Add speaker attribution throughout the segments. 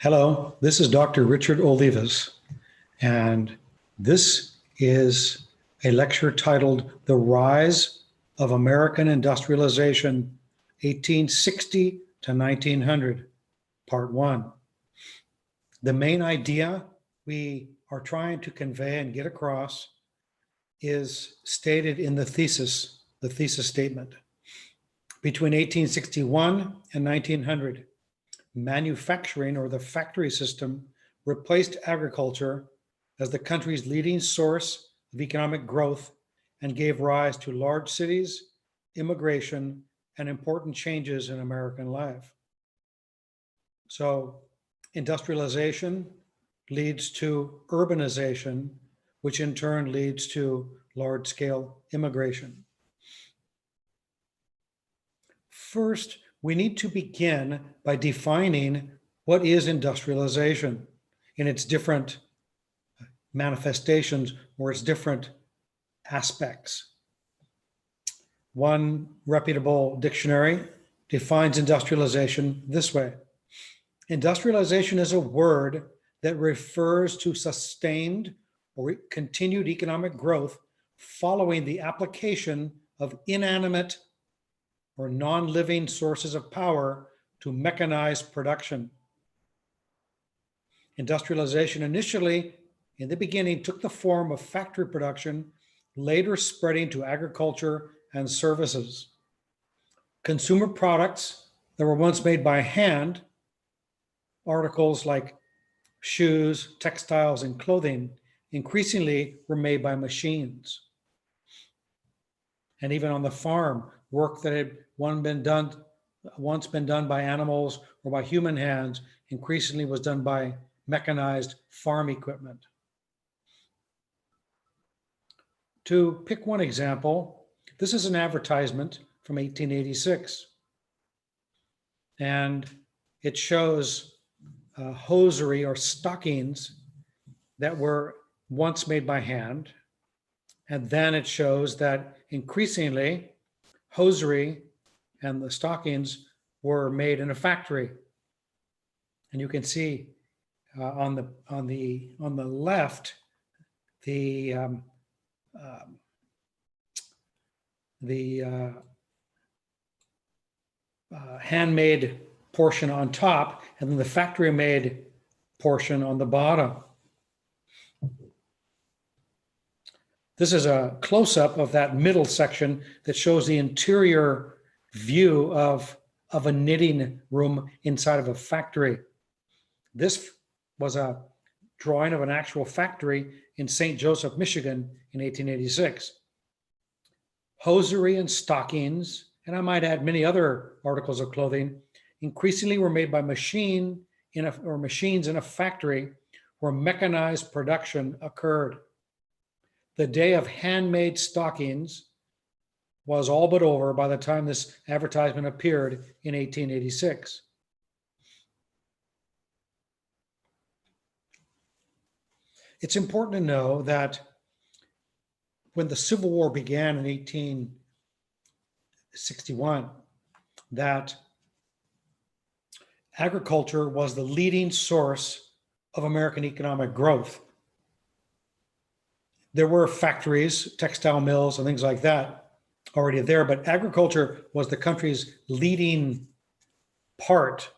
Speaker 1: Hello, this is Dr. Richard Olivas, and this is a lecture titled The Rise of American Industrialization, 1860 to 1900, Part 1. The main idea we are trying to convey and get across is stated in the thesis statement. Between 1861 and 1900, manufacturing, or the factory system, replaced agriculture as the country's leading source of economic growth and gave rise to large cities, immigration, and important changes in American life. So industrialization leads to urbanization, which in turn leads to large-scale immigration. First, we need to begin by defining what is industrialization in its different manifestations or its different aspects. One reputable dictionary defines industrialization this way. Industrialization is a word that refers to sustained or continued economic growth following the application of inanimate or non-living sources of power to mechanized production. Industrialization initially, in the beginning, took the form of factory production, later spreading to agriculture and services. Consumer products that were once made by hand, articles like shoes, textiles, and clothing, increasingly were made by machines. And even on the farm, work that had once been done by animals or by human hands increasingly was done by mechanized farm equipment. To pick one example, this is an advertisement from 1886. And it shows hosiery or stockings that were once made by hand. And then it shows that increasingly hosiery and the stockings were made in a factory. And you can see on the left the handmade portion on top, and then the factory made portion on the bottom. This is a close-up of that middle section that shows the interior view of a knitting room inside of a factory. This was a drawing of an actual factory in St. Joseph, Michigan in 1886. Hosiery and stockings, and I might add many other articles of clothing, increasingly were made by machines in a factory where mechanized production occurred. The day of handmade stockings was all but over by the time this advertisement appeared in 1886. It's important to know that when the Civil War began in 1861, that agriculture was the leading source of American economic growth. There were factories, textile mills, and things like that already there, but agriculture was the country's leading part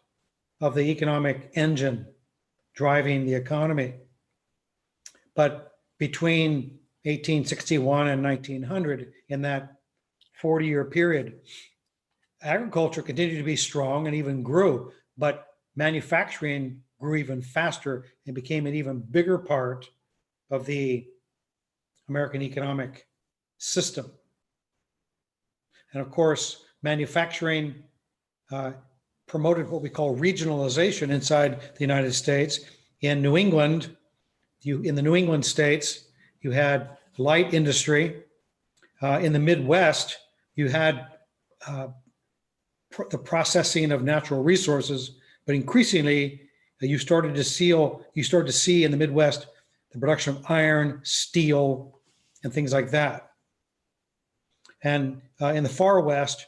Speaker 1: of the economic engine driving the economy. But between 1861 and 1900, in that 40-year period, agriculture continued to be strong and even grew, but manufacturing grew even faster and became an even bigger part of the American economic system. And of course, manufacturing promoted what we call regionalization inside the United States. In New England, in the New England states, you had light industry. In the Midwest, you had the processing of natural resources, but increasingly you started to see in the Midwest the production of iron, steel, and things like that. And in the far West,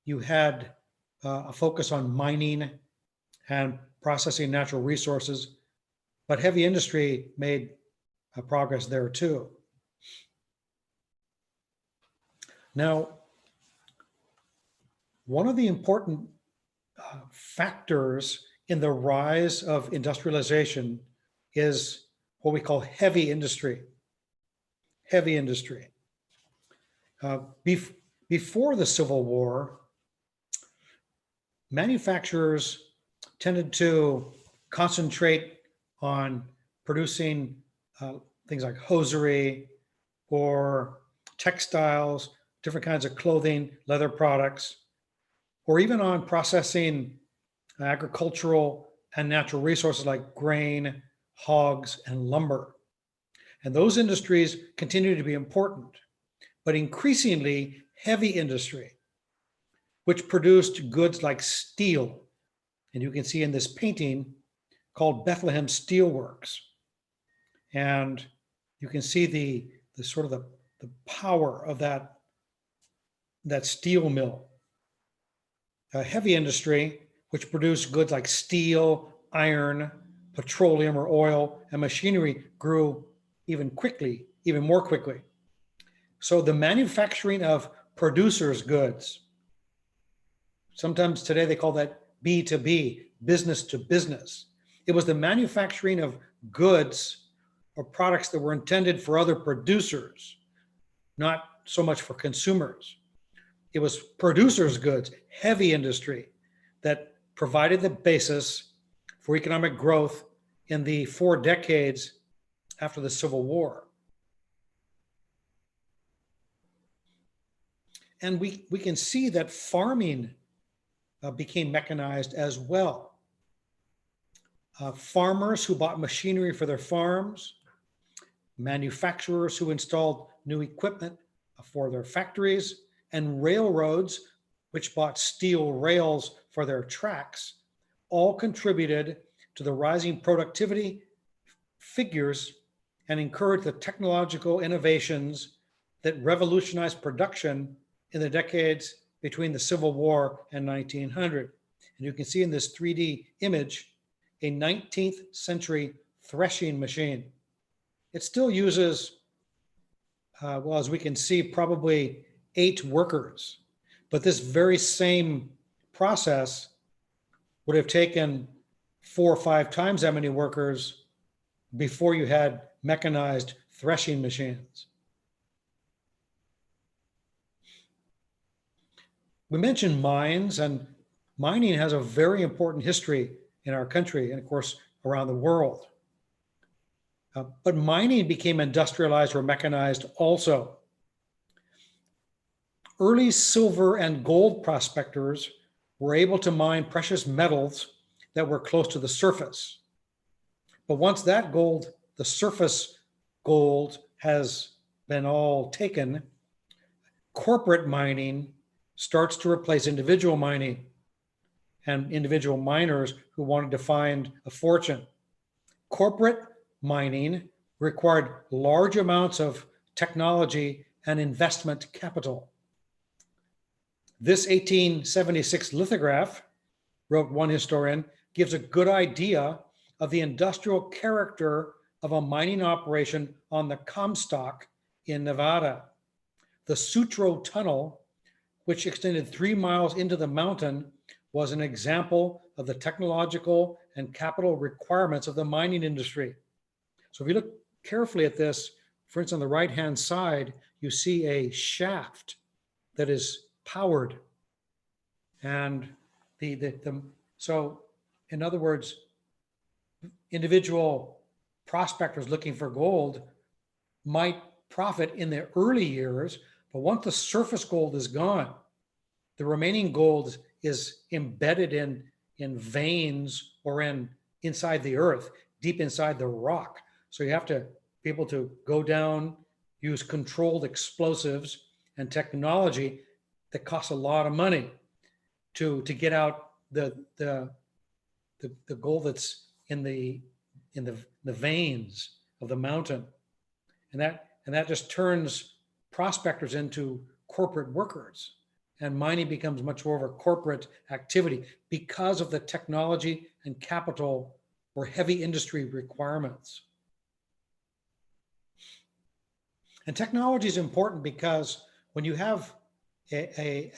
Speaker 1: you had a focus on mining and processing natural resources, but heavy industry made progress there too. Now, one of the important factors in the rise of industrialization is what we call heavy industry. Heavy industry. Before the Civil War, manufacturers tended to concentrate on producing things like hosiery or textiles, different kinds of clothing, leather products, or even on processing agricultural and natural resources like grain, hogs, and lumber. And those industries continue to be important, but increasingly heavy industry, which produced goods like steel. And you can see in this painting called Bethlehem Steelworks. And you can see the sort of the power of that steel mill. A heavy industry, which produced goods like steel, iron, petroleum or oil, and machinery, grew even more quickly. So the manufacturing of producers' goods, sometimes today they call that B2B, business to business. It was the manufacturing of goods or products that were intended for other producers, not so much for consumers. It was producers' goods, heavy industry, that provided the basis for economic growth in the 4 decades after the Civil War. And we can see that farming became mechanized as well. Farmers who bought machinery for their farms, manufacturers who installed new equipment for their factories, and railroads which bought steel rails for their tracks, all contributed to the rising productivity figures and encouraged the technological innovations that revolutionized production in the decades between the Civil War and 1900. And you can see in this 3D image a 19th century threshing machine. It still uses, well, as we can see, probably 8 workers. But this very same process would have taken 4 or 5 times that many workers before you had mechanized threshing machines. We mentioned mines, and mining has a very important history in our country and, of course, around the world. But mining became industrialized or mechanized also. Early silver and gold prospectors were able to mine precious metals that were close to the surface. But once that gold, the surface gold, has been all taken, corporate mining starts to replace individual mining and individual miners who wanted to find a fortune. Corporate mining required large amounts of technology and investment capital. This 1876 lithograph, wrote one historian, gives a good idea of the industrial character of a mining operation on the Comstock in Nevada. The Sutro Tunnel, which extended 3 miles into the mountain, was an example of the technological and capital requirements of the mining industry. So if you look carefully at this, for instance, on the right-hand side, you see a shaft that is powered. And so in other words, individual prospectors looking for gold might profit in the early years, but once the surface gold is gone, the remaining gold is embedded in veins or inside the earth, deep inside the rock. So you have to be able to go down, use controlled explosives and technology that costs a lot of money to get out the gold that's in the veins of the mountain. And that just turns prospectors into corporate workers. and mining becomes much more of a corporate activity because of the technology and capital or heavy industry requirements. And technology is important because when you have an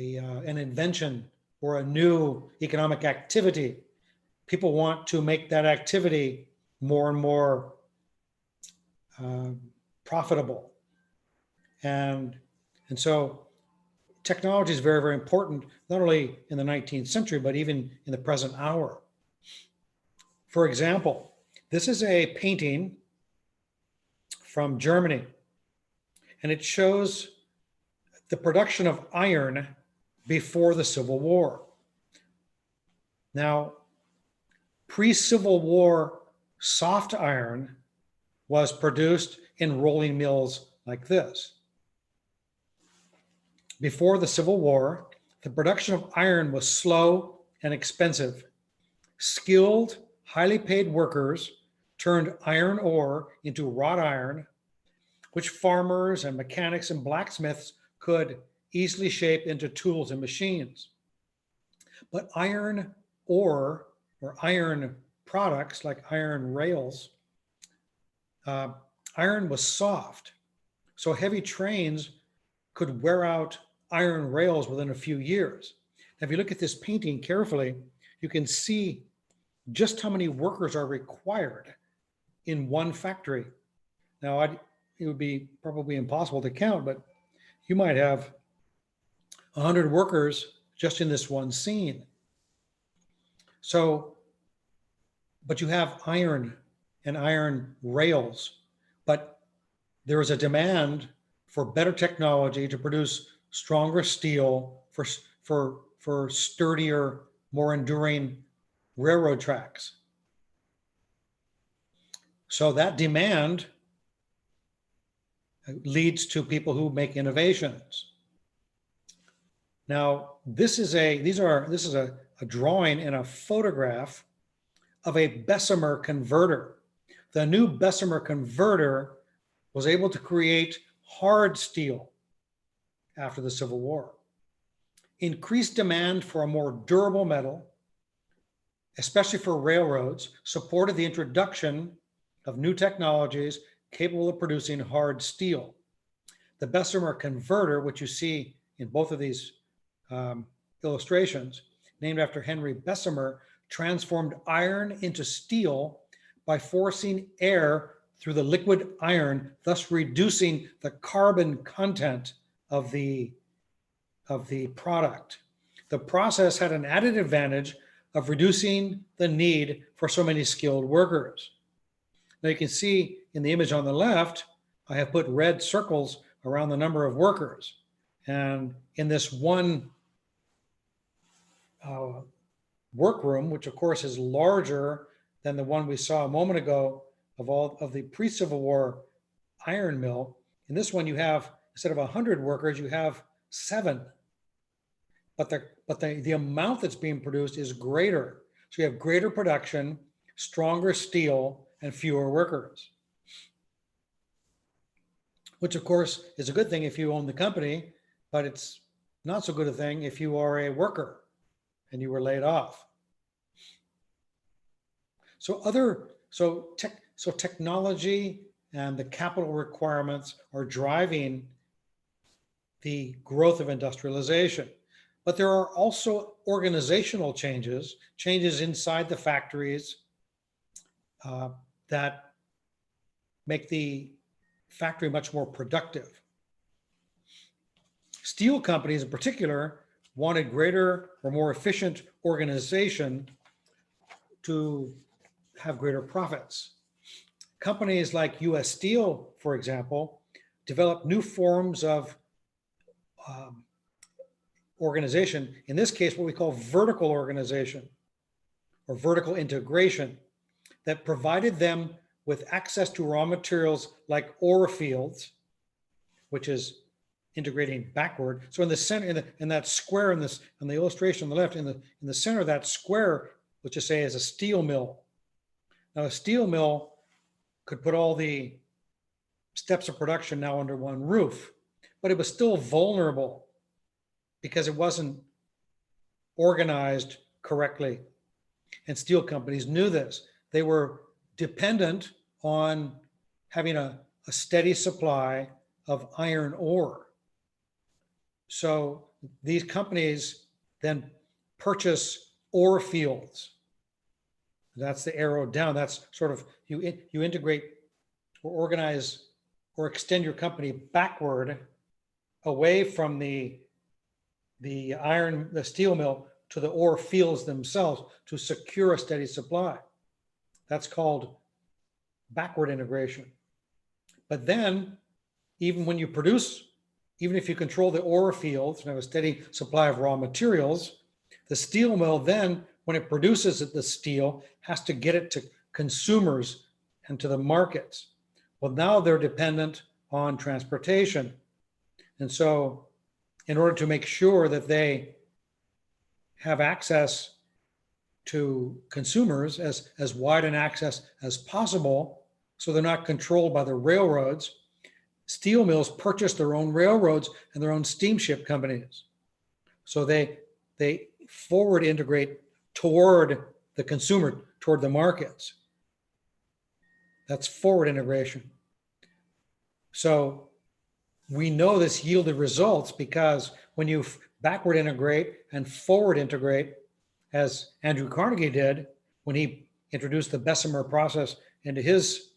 Speaker 1: invention or a new economic activity, people want to make that activity more and more profitable. And so technology is very, very important, not only in the 19th century, but even in the present hour. For example, this is a painting from Germany, and it shows the production of iron before the Civil War. Now, pre-Civil War soft iron was produced in rolling mills like this. Before the Civil War, the production of iron was slow and expensive. Skilled, highly paid workers turned iron ore into wrought iron, which farmers and mechanics and blacksmiths could easily shape into tools and machines. But iron ore or iron products like iron rails, iron was soft, so heavy trains could wear out iron rails within a few years. Now, if you look at this painting carefully, you can see just how many workers are required in one factory. Now, it would be probably impossible to count, but you might have 100 workers just in this one scene. So, but you have iron and iron rails, but there is a demand for better technology to produce stronger steel for sturdier, more enduring railroad tracks. So that demand leads to people who make innovations. Now, this is a drawing and a photograph of a Bessemer converter. The new Bessemer converter was able to create hard steel after the Civil War. Increased demand for a more durable metal, especially for railroads, supported the introduction of new technologies capable of producing hard steel. The Bessemer converter, which you see in both of these illustrations, named after Henry Bessemer, transformed iron into steel by forcing air through the liquid iron, thus reducing the carbon content of the product. The process had an added advantage of reducing the need for so many skilled workers. Now you can see in the image on the left, I have put red circles around the number of workers. And in this one workroom, which of course is larger than the one we saw a moment ago of all of the pre-Civil War iron mill, in this one you have, instead of 100 workers, you have 7. But the amount that's being produced is greater. So you have greater production, stronger steel, and fewer workers. Which of course is a good thing if you own the company, but it's not so good a thing if you are a worker and you were laid off. So technology and the capital requirements are driving the growth of industrialization. But there are also organizational changes inside the factories that make the factory much more productive. Steel companies in particular wanted greater or more efficient organization to have greater profits. Companies like US Steel, for example, developed new forms of organization, in this case, what we call vertical organization or vertical integration, that provided them with access to raw materials like ore fields, which is integrating backward. So in the center, in that square, in the illustration on the left, in the center of that square, let's just say is a steel mill. Now a steel mill could put all the steps of production now under one roof, but it was still vulnerable because it wasn't organized correctly. And steel companies knew this. They were dependent on having a steady supply of iron ore. So these companies then purchase ore fields. That's the arrow down. That's sort of, you integrate or organize or extend your company backward away from the steel mill to the ore fields themselves to secure a steady supply. That's called backward integration. But then, even when you produce, even if you control the ore fields and have a steady supply of raw materials, the steel mill then, when it produces the steel, has to get it to consumers and to the markets. Well, now they're dependent on transportation. And so in order to make sure that they have access to consumers, as wide an access as possible, so they're not controlled by the railroads, steel mills purchase their own railroads and their own steamship companies. So they forward integrate toward the consumer, toward the markets. That's forward integration. So we know this yielded results because when you backward integrate and forward integrate, as Andrew Carnegie did when he introduced the Bessemer process into his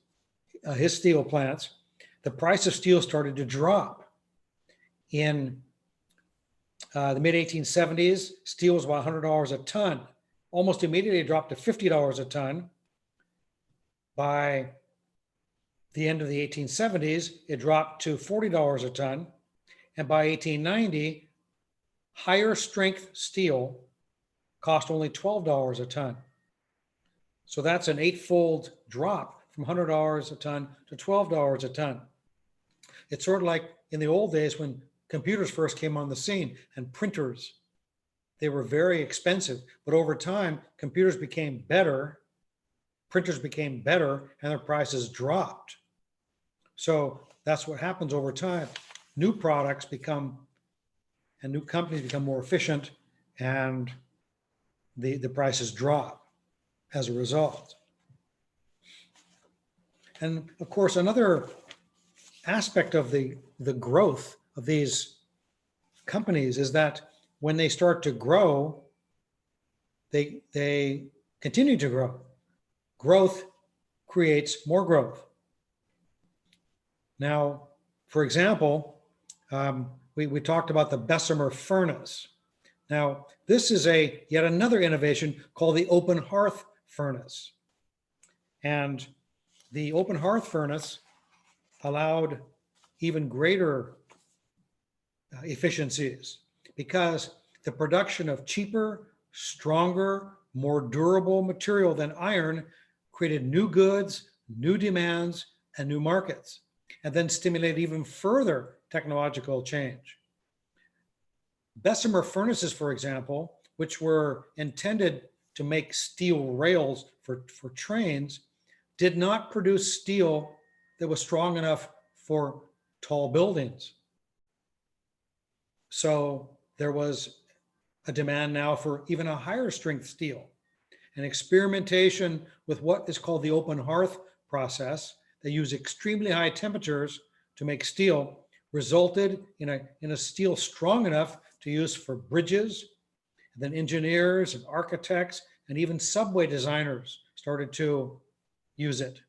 Speaker 1: steel plants, the price of steel started to drop. In the mid-1870s, steel was about $100 a ton. Almost immediately it dropped to $50 a ton. By the end of the 1870s, it dropped to $40 a ton. And by 1890, higher strength steel cost only $12 a ton. So that's an 8-fold drop from $100 a ton to $12 a ton. It's sort of like in the old days when computers first came on the scene and printers. They were very expensive, but over time, computers became better, printers became better, and their prices dropped. So that's what happens over time. New products become, and new companies become more efficient, and the prices drop as a result. And of course, another aspect of the growth of these companies is that when they start to grow, they continue to grow. Growth creates more growth. Now, for example, we talked about the Bessemer furnace. Now, this is yet another innovation called the open hearth furnace. And the open hearth furnace allowed even greater efficiencies because the production of cheaper, stronger, more durable material than iron created new goods, new demands, and new markets, and then stimulated even further technological change. Bessemer furnaces, for example, which were intended to make steel rails for trains, did not produce steel that was strong enough for tall buildings. So there was a demand now for even a higher strength steel. And experimentation with what is called the open hearth process, they use extremely high temperatures to make steel, resulted in a steel strong enough to use for bridges. And then engineers and architects and even subway designers started to use it.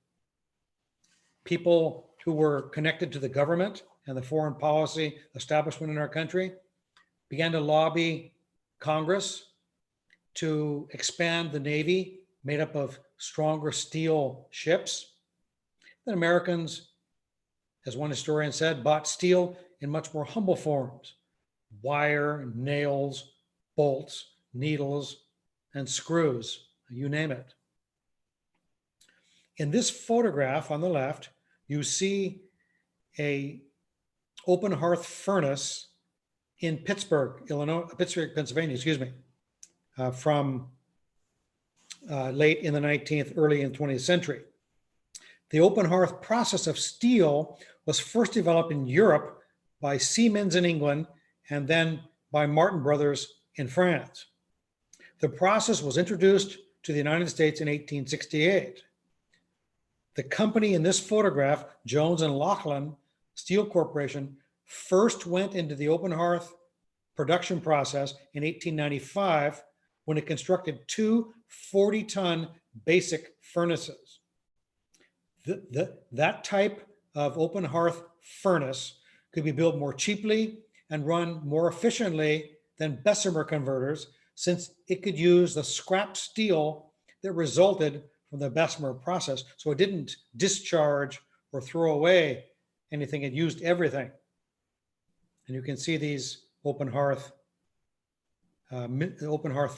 Speaker 1: People who were connected to the government and the foreign policy establishment in our country began to lobby Congress to expand the Navy made up of stronger steel ships. Then Americans, as one historian said, bought steel in much more humble forms: wire, nails, bolts, needles, and screws, you name it. In this photograph on the left, you see a open hearth furnace in Pittsburgh, Pennsylvania, from late in the 19th, early in the 20th century. The open hearth process of steel was first developed in Europe by Siemens in England and then by Martin Brothers in France. The process was introduced to the United States in 1868. The company in this photograph, Jones and Laughlin Steel Corporation, first went into the open hearth production process in 1895 when it constructed two 40-ton basic furnaces. That type of open hearth furnace could be built more cheaply and run more efficiently than Bessemer converters, since it could use the scrap steel that resulted from the Bessemer process. So it didn't discharge or throw away anything, it used everything. And you can see these open hearth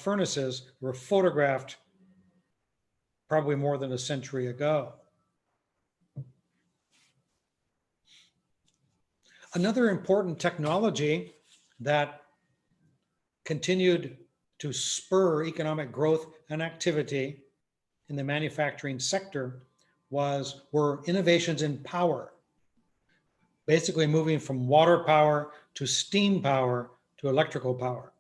Speaker 1: furnaces were photographed probably more than a century ago. Another important technology that continued to spur economic growth and activity in the manufacturing sector were innovations in power, basically moving from water power to steam power to electrical power.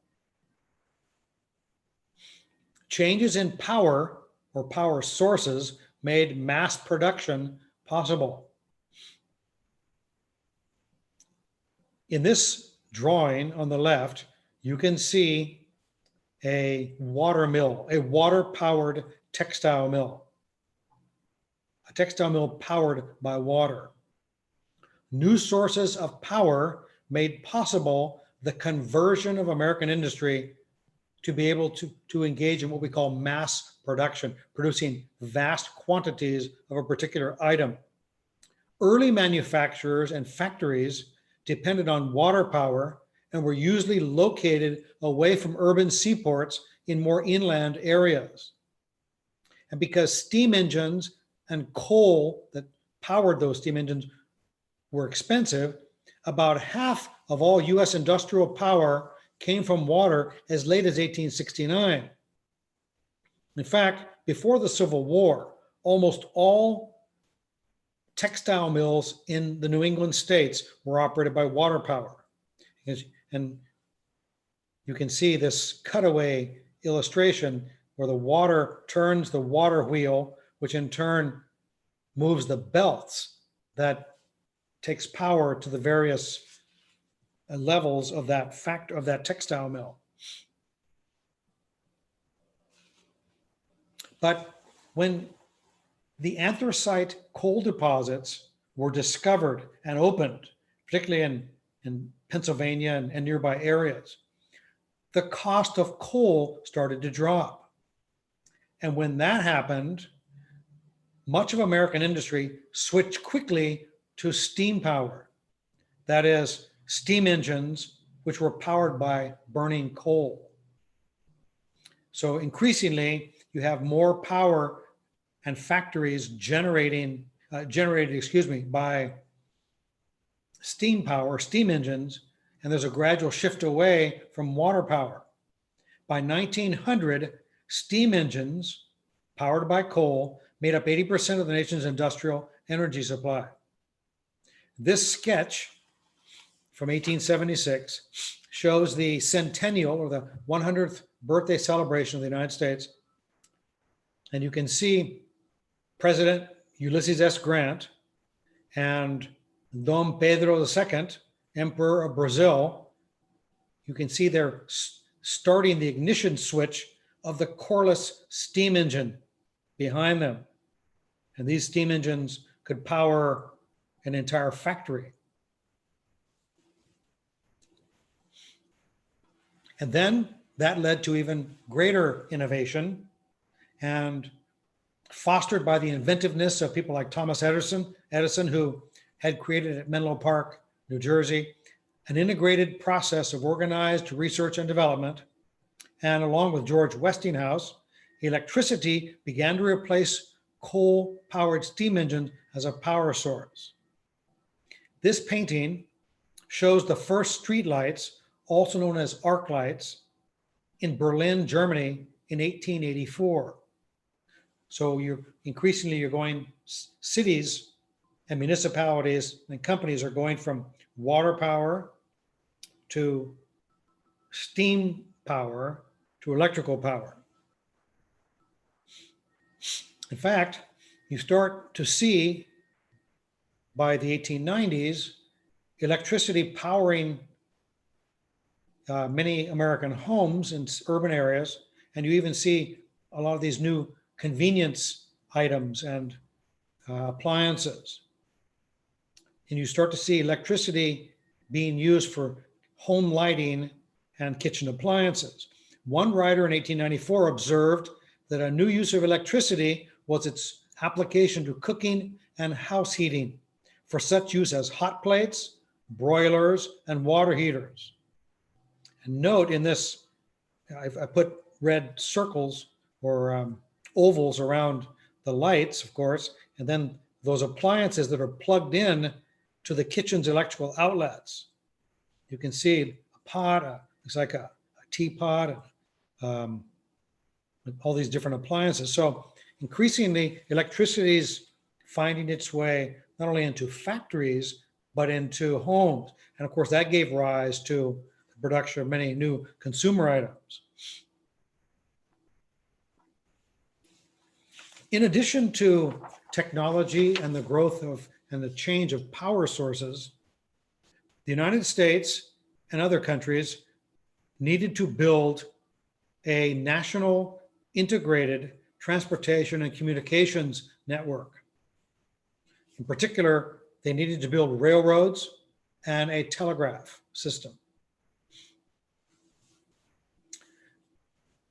Speaker 1: Changes in power or power sources made mass production possible. In this drawing on the left, you can see a water mill, a water-powered textile mill, a textile mill powered by water. New sources of power made possible the conversion of American industry to be able to engage in what we call mass production, producing vast quantities of a particular item. Early manufacturers and factories depended on water power and were usually located away from urban seaports in more inland areas. And because steam engines and coal that powered those steam engines were expensive, about half of all US industrial power came from water as late as 1869. In fact, before the Civil War, almost all textile mills in the New England states were operated by water power. And you can see this cutaway illustration where the water turns the water wheel, which in turn moves the belts that takes power to the various levels of that textile mill. But when the anthracite coal deposits were discovered and opened, particularly in Pennsylvania and nearby areas, the cost of coal started to drop. And when that happened, much of American industry switched quickly to steam power. That is, steam engines, which were powered by burning coal. So increasingly, you have more power and factories generated by steam power, steam engines, and there's a gradual shift away from water power. By 1900, steam engines powered by coal made up 80% of the nation's industrial energy supply. This sketch from 1876 shows the centennial or the 100th birthday celebration of the United States. And you can see President Ulysses S. Grant and Dom Pedro II, Emperor of Brazil. You can see they're starting the ignition switch of the coreless steam engine behind them. And these steam engines could power an entire factory. And then that led to even greater innovation, and fostered by the inventiveness of people like Thomas Edison, who had created at Menlo Park, New Jersey, an integrated process of organized research and development. And along with George Westinghouse, electricity began to replace coal-powered steam engines as a power source. This painting shows the first street lights, also known as arc lights, in Berlin, Germany in 1884. So you're going, cities and municipalities and companies are going from water power to steam power to electrical power. In fact, you start to see by the 1890s electricity powering many American homes in urban areas, and you even see a lot of these new convenience items and appliances. And you start to see electricity being used for home lighting and kitchen appliances. One writer in 1894 observed that a new use of electricity was its application to cooking and house heating, for such use as hot plates, broilers, and water heaters. And note in this, I put red circles or ovals around the lights, of course, and then those appliances that are plugged in to the kitchen's electrical outlets. You can see a pot, looks like a teapot, all these different appliances. So increasingly, electricity is finding its way not only into factories, but into homes. And of course, that gave rise to the production of many new consumer items. In addition to technology and the growth of and the change of power sources, the United States and other countries needed to build a national integrated transportation and communications network. In particular, they needed to build railroads and a telegraph system.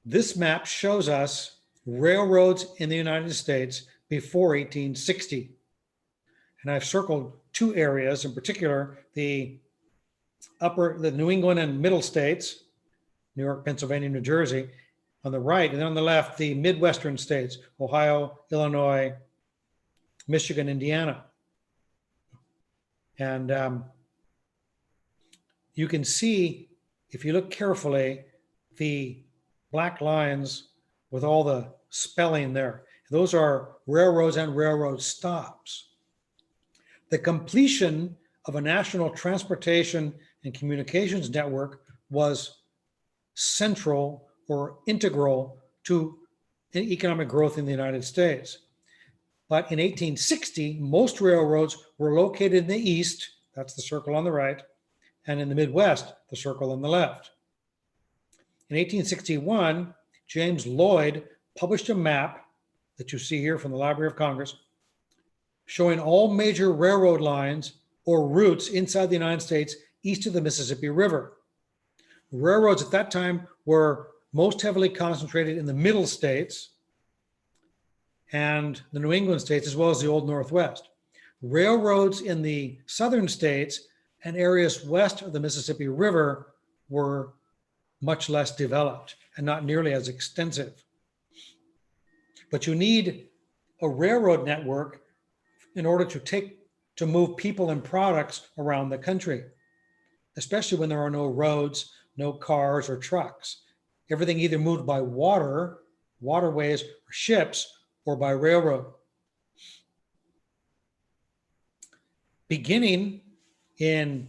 Speaker 1: This map shows us railroads in the United States before 1860. And I've circled two areas, in particular, the New England and middle states, New York, Pennsylvania, New Jersey, on the right, and then on the left, the Midwestern states, Ohio, Illinois, Michigan, Indiana. And you can see, if you look carefully, the black lines with all the spelling there. Those are railroads and railroad stops. The completion of a national transportation and communications network was central or integral to economic growth in the United States. But in 1860, most railroads were located in the east, that's the circle on the right, and in the Midwest, the circle on the left. In 1861, James Lloyd published a map that you see here from the Library of Congress showing all major railroad lines or routes inside the United States east of the Mississippi River. Railroads at that time were most heavily concentrated in the middle states and the New England states, as well as the Old Northwest. Railroads in the southern states and areas west of the Mississippi River were much less developed and not nearly as extensive. But you need a railroad network in order to move people and products around the country, especially when there are no roads, no cars or trucks. Everything either moved by water, waterways, or ships, or by railroad. Beginning in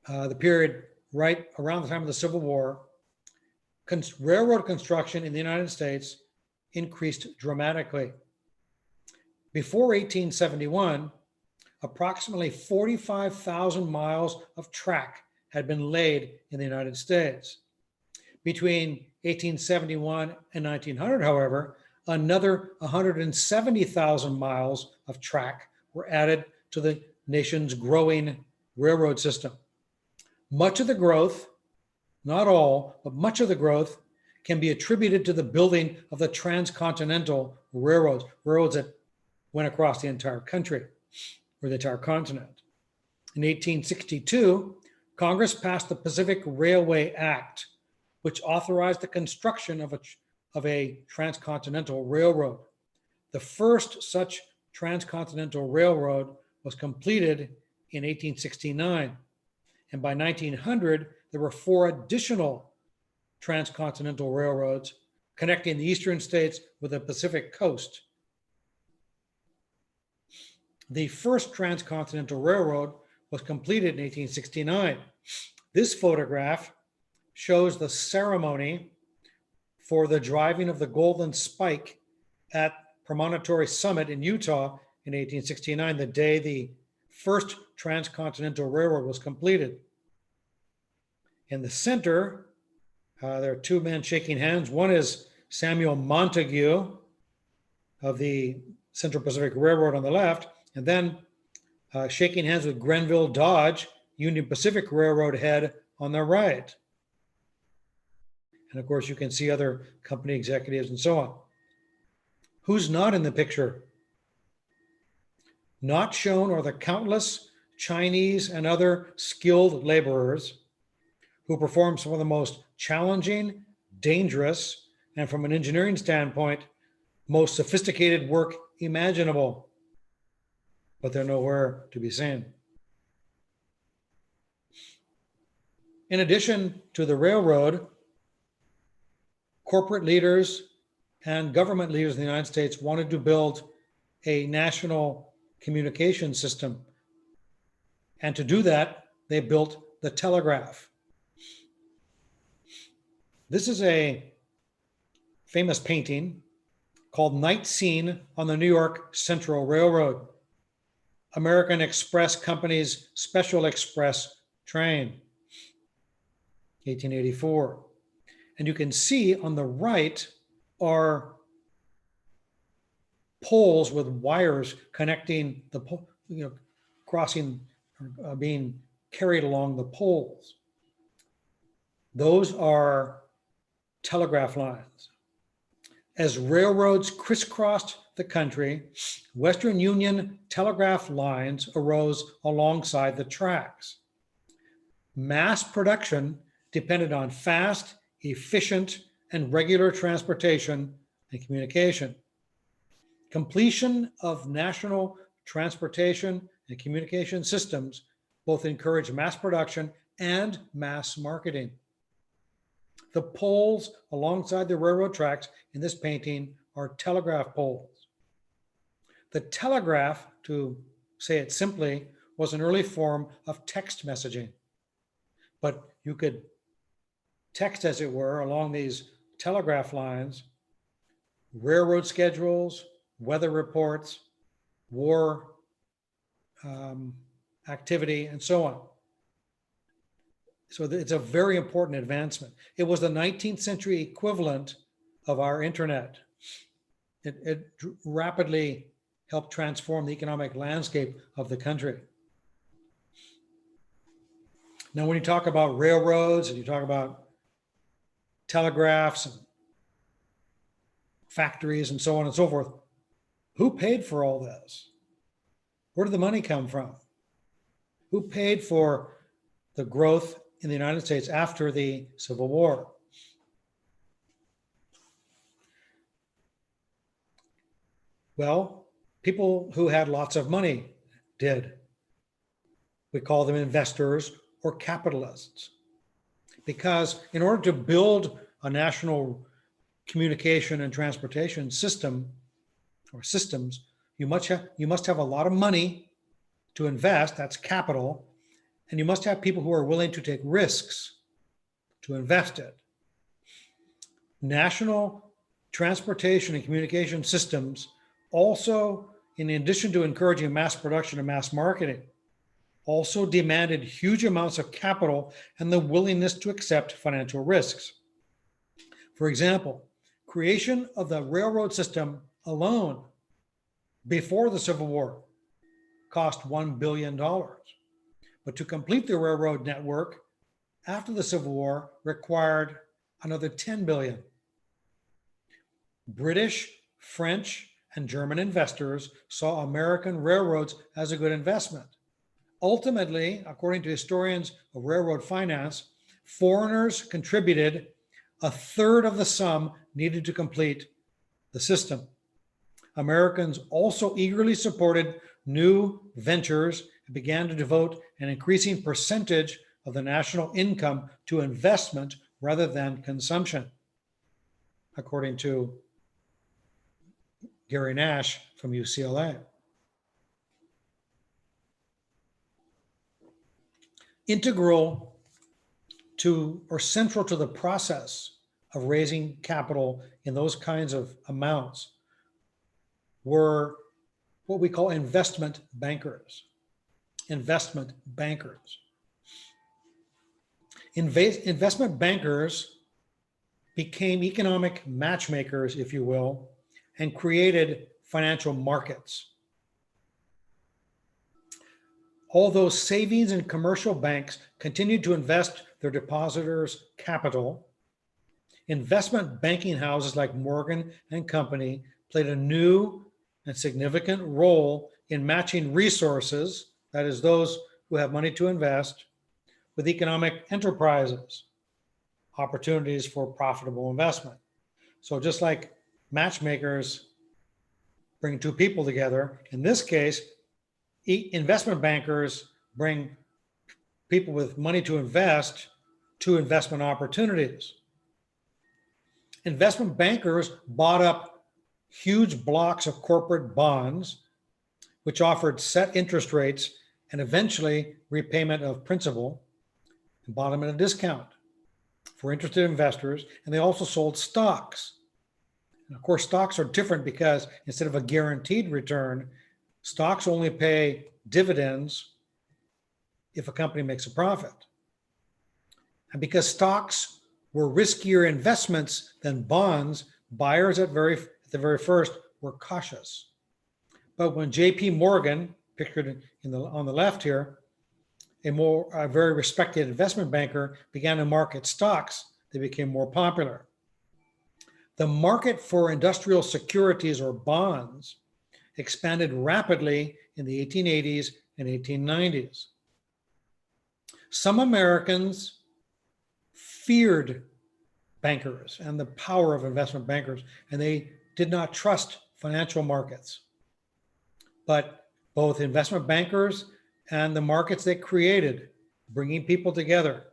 Speaker 1: the period right around the time of the Civil War, railroad construction in the United States increased dramatically. Before 1871, approximately 45,000 miles of track had been laid in the United States. Between 1871 and 1900, however, another 170,000 miles of track were added to the nation's growing railroad system. Much of the growth, not all, but much of the growth can be attributed to the building of the transcontinental railroads, railroads that went across the entire country or the entire continent. In 1862, Congress passed the Pacific Railway Act, which authorized the construction of a transcontinental railroad. The first such transcontinental railroad was completed in 1869. And by 1900, there were 4 additional transcontinental railroads connecting the eastern states with the Pacific coast. The first transcontinental railroad was completed in 1869. This photograph shows the ceremony for the driving of the Golden Spike at Promontory Summit in Utah in 1869, the day the first transcontinental railroad was completed. In the center, there are two men shaking hands. One is Samuel Montague of the Central Pacific Railroad on the left, and then shaking hands with Grenville Dodge, Union Pacific Railroad head, on the right. And of course, you can see other company executives and so on. Who's not in the picture? Not shown are the countless Chinese and other skilled laborers who perform some of the most challenging, dangerous, and from an engineering standpoint, most sophisticated work imaginable. But they're nowhere to be seen. In addition to the railroad, corporate leaders and government leaders in the United States wanted to build a national communication system. And to do that, they built the telegraph. This is a famous painting called Night Scene on the New York Central Railroad, American Express Company's Special Express train, 1884. And you can see on the right are poles with wires connecting the, crossing, being carried along the poles. Those are telegraph lines. As railroads crisscrossed the country, Western Union telegraph lines arose alongside the tracks. Mass production depended on fast, efficient, and regular transportation and communication. Completion of national transportation and communication systems both encourage mass production and mass marketing. The poles alongside the railroad tracks in this painting are telegraph poles. The telegraph, to say it simply, was an early form of text messaging. But you could text, as it were, along these telegraph lines, railroad schedules, weather reports, war activity, and so on. So it's a very important advancement. It was the 19th century equivalent of our internet. It rapidly helped transform the economic landscape of the country. Now, when you talk about railroads and you talk about telegraphs and factories and so on and so forth, who paid for all this? Where did the money come from? Who paid for the growth in the United States after the Civil War? Well, people who had lots of money did. We call them investors or capitalists. Because in order to build a national communication and transportation system or systems, you must have a lot of money to invest, that's capital, and you must have people who are willing to take risks to invest it. National transportation and communication systems also, in addition to encouraging mass production and mass marketing, also demanded huge amounts of capital and the willingness to accept financial risks. For example, creation of the railroad system alone before the Civil War cost $1 billion. But to complete the railroad network after the Civil War required another $10 billion. British, French, and German investors saw American railroads as a good investment. Ultimately, according to historians of railroad finance, foreigners contributed a third of the sum needed to complete the system. Americans also eagerly supported new ventures and began to devote an increasing percentage of the national income to investment rather than consumption, according to Gary Nash from UCLA. Integral to or central to the process of raising capital in those kinds of amounts were what we call investment bankers. Investment bankers. Investment bankers became economic matchmakers, if you will, and created financial markets. Although savings and commercial banks continued to invest their depositors' capital, investment banking houses like Morgan and Company played a new and significant role in matching resources, that is, those who have money to invest, with economic enterprises, opportunities for profitable investment. So just like matchmakers bring two people together, in this case, investment bankers bring people with money to invest to investment opportunities. Investment bankers bought up huge blocks of corporate bonds, which offered set interest rates and eventually repayment of principal, and bought them at a discount for interested investors. And they also sold stocks. And of course, stocks are different because instead of a guaranteed return, stocks only pay dividends if a company makes a profit. And because stocks were riskier investments than bonds, buyers at the very first were cautious. But when JP Morgan, pictured on the left here, a very respected investment banker, began to market stocks, they became more popular. The market for industrial securities or bonds expanded rapidly in the 1880s and 1890s. Some Americans feared bankers and the power of investment bankers, and they did not trust financial markets. But both investment bankers and the markets they created, bringing people together,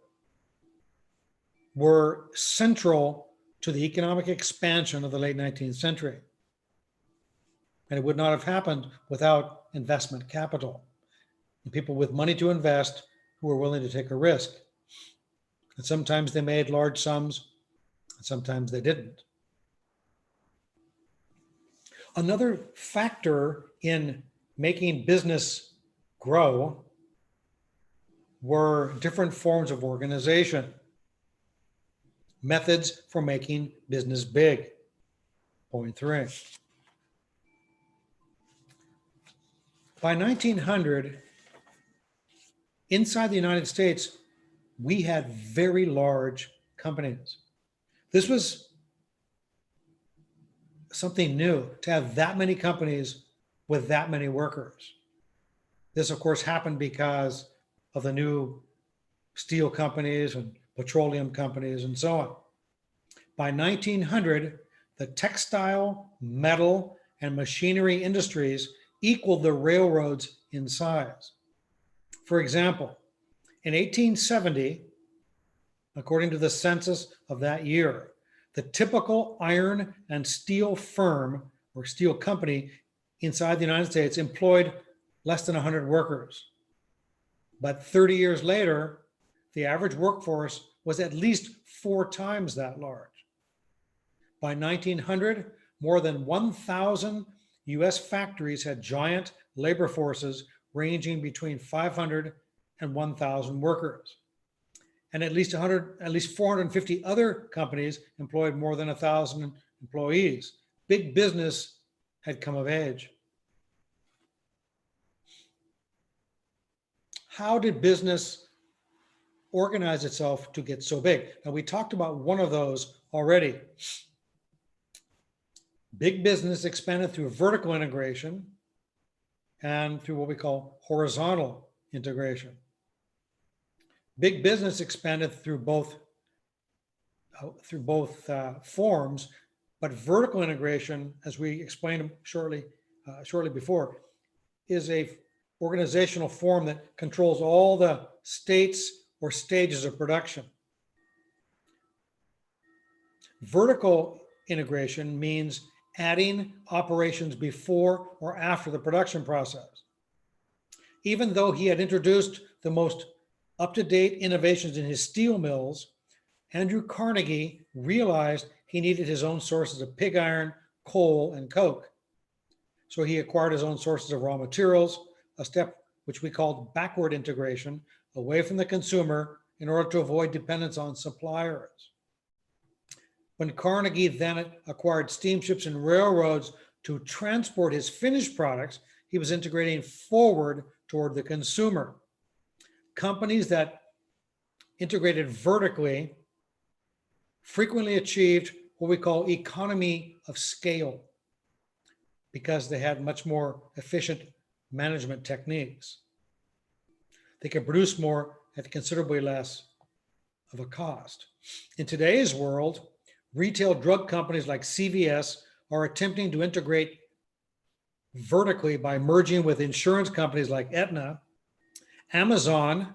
Speaker 1: were central to the economic expansion of the late 19th century. And it would not have happened without investment capital and people with money to invest who were willing to take a risk. And sometimes they made large sums, and sometimes they didn't. Another factor in making business grow were different forms of organization, methods for making business big. Point 3. By 1900, inside the United States, we had very large companies. This was something new, to have that many companies with that many workers. This, of course, happened because of the new steel companies and petroleum companies and so on. By 1900, the textile, metal, and machinery industries equaled the railroads in size. For example, in 1870, according to the census of that year, the typical iron and steel firm or steel company inside the United States employed less than 100 workers. But 30 years later, the average workforce was at least 4 times that large. By 1900, more than 1,000 US factories had giant labor forces ranging between 500 and 1,000 workers. And at least 450 other companies employed more than 1,000 employees. Big business had come of age. How did business organize itself to get so big? Now, we talked about one of those already. Big business expanded through vertical integration and through what we call horizontal integration. Big business expanded through both forms, but vertical integration, as we explained shortly before, is a organizational form that controls all the states or stages of production. Vertical integration means adding operations before or after the production process. Even though he had introduced the most up-to-date innovations in his steel mills, Andrew Carnegie realized he needed his own sources of pig iron, coal, and coke. So he acquired his own sources of raw materials, a step which we called backward integration, away from the consumer in order to avoid dependence on suppliers. When Carnegie then acquired steamships and railroads to transport his finished products, he was integrating forward toward the consumer. Companies that integrated vertically frequently achieved what we call economy of scale because they had much more efficient management techniques. They could produce more at considerably less of a cost. In today's world, retail drug companies like CVS are attempting to integrate vertically by merging with insurance companies like Aetna. Amazon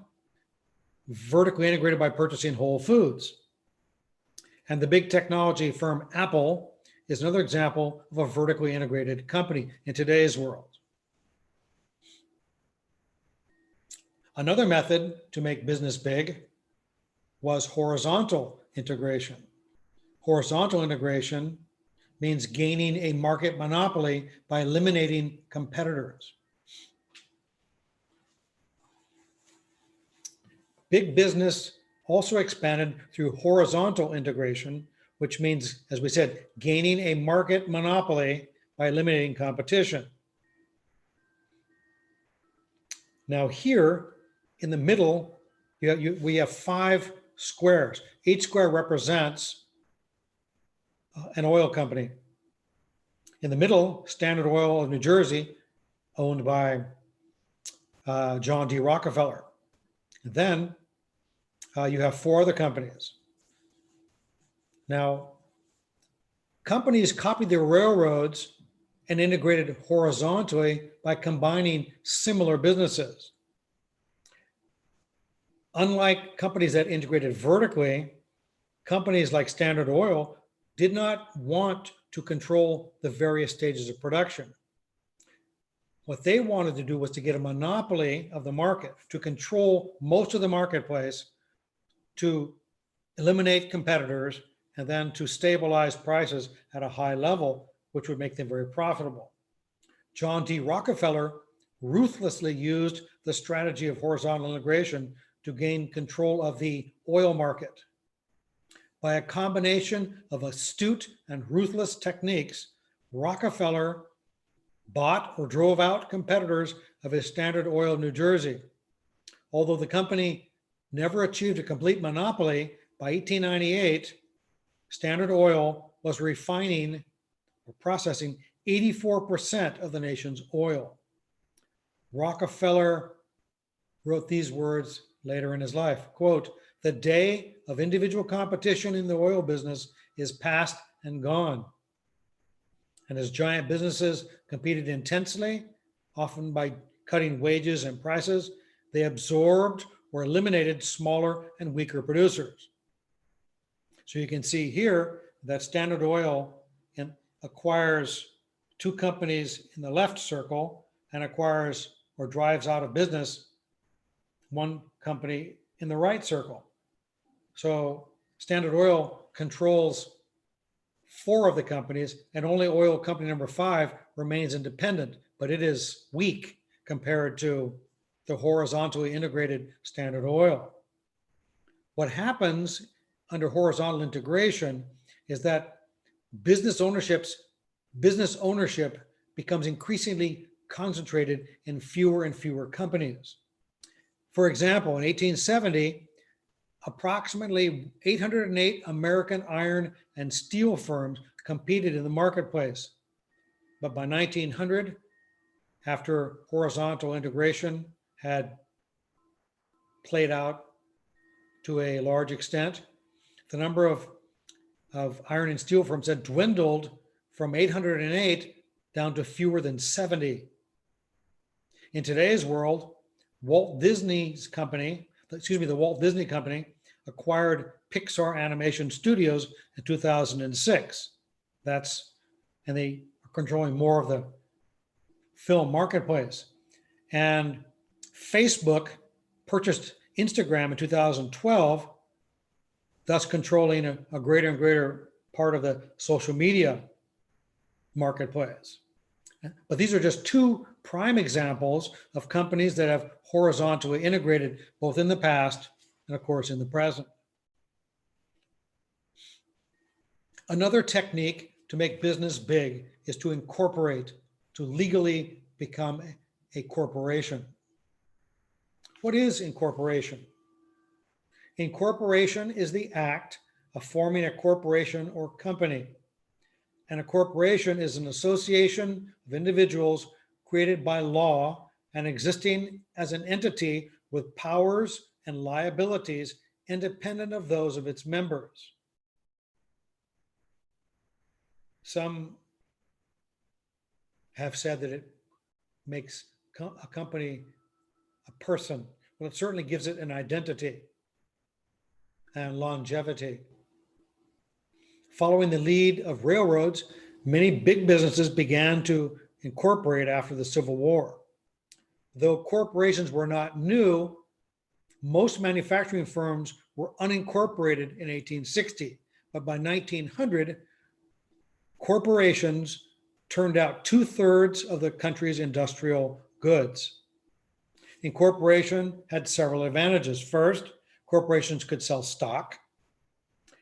Speaker 1: vertically integrated by purchasing Whole Foods. And the big technology firm Apple is another example of a vertically integrated company in today's world. Another method to make business big was horizontal integration. Horizontal integration means gaining a market monopoly by eliminating competitors. Big business also expanded through horizontal integration, which means, as we said, gaining a market monopoly by eliminating competition. Now here in the middle, we have 5 squares. Each square represents an oil company. In the middle, Standard Oil of New Jersey, owned by John D. Rockefeller. And then you have 4 other companies. Now, companies copied the railroads and integrated horizontally by combining similar businesses. Unlike companies that integrated vertically, companies like Standard Oil did not want to control the various stages of production. What they wanted to do was to get a monopoly of the market, to control most of the marketplace, to eliminate competitors, and then to stabilize prices at a high level, which would make them very profitable. John D. Rockefeller ruthlessly used the strategy of horizontal integration to gain control of the oil market. By a combination of astute and ruthless techniques, Rockefeller bought or drove out competitors of his Standard Oil of New Jersey. Although the company never achieved a complete monopoly, by 1898, Standard Oil was refining or processing 84% of the nation's oil. Rockefeller wrote these words later in his life, quote, "The day of individual competition in the oil business is past and gone." And as giant businesses competed intensely, often by cutting wages and prices, they absorbed or eliminated smaller and weaker producers. So you can see here that Standard Oil acquires 2 companies in the left circle and acquires or drives out of business 1 company in the right circle. So Standard Oil controls 4 of the companies, and only oil company number 5 remains independent, but it is weak compared to the horizontally integrated Standard Oil. What happens under horizontal integration is that business ownership becomes increasingly concentrated in fewer and fewer companies. For example, in 1870, approximately 808 American iron and steel firms competed in the marketplace. But by 1900, after horizontal integration had played out to a large extent, the number of iron and steel firms had dwindled from 808 down to fewer than 70. In today's world, the Walt Disney Company acquired Pixar Animation Studios in 2006. And they are controlling more of the film marketplace. And Facebook purchased Instagram in 2012, thus controlling a greater and greater part of the social media marketplace. But these are just two prime examples of companies that have horizontally integrated both in the past and, of course, in the present. Another technique to make business big is to incorporate, to legally become a corporation. What is incorporation? Incorporation is the act of forming a corporation or company. And a corporation is an association of individuals created by law and existing as an entity with powers and liabilities independent of those of its members. Some have said that it makes a company a person. Well, it certainly gives it an identity and longevity. Following the lead of railroads, many big businesses began to incorporate after the Civil War. Though corporations were not new, most manufacturing firms were unincorporated in 1860, but by 1900, corporations turned out 2/3 of the country's industrial goods. Incorporation had several advantages. First, corporations could sell stock,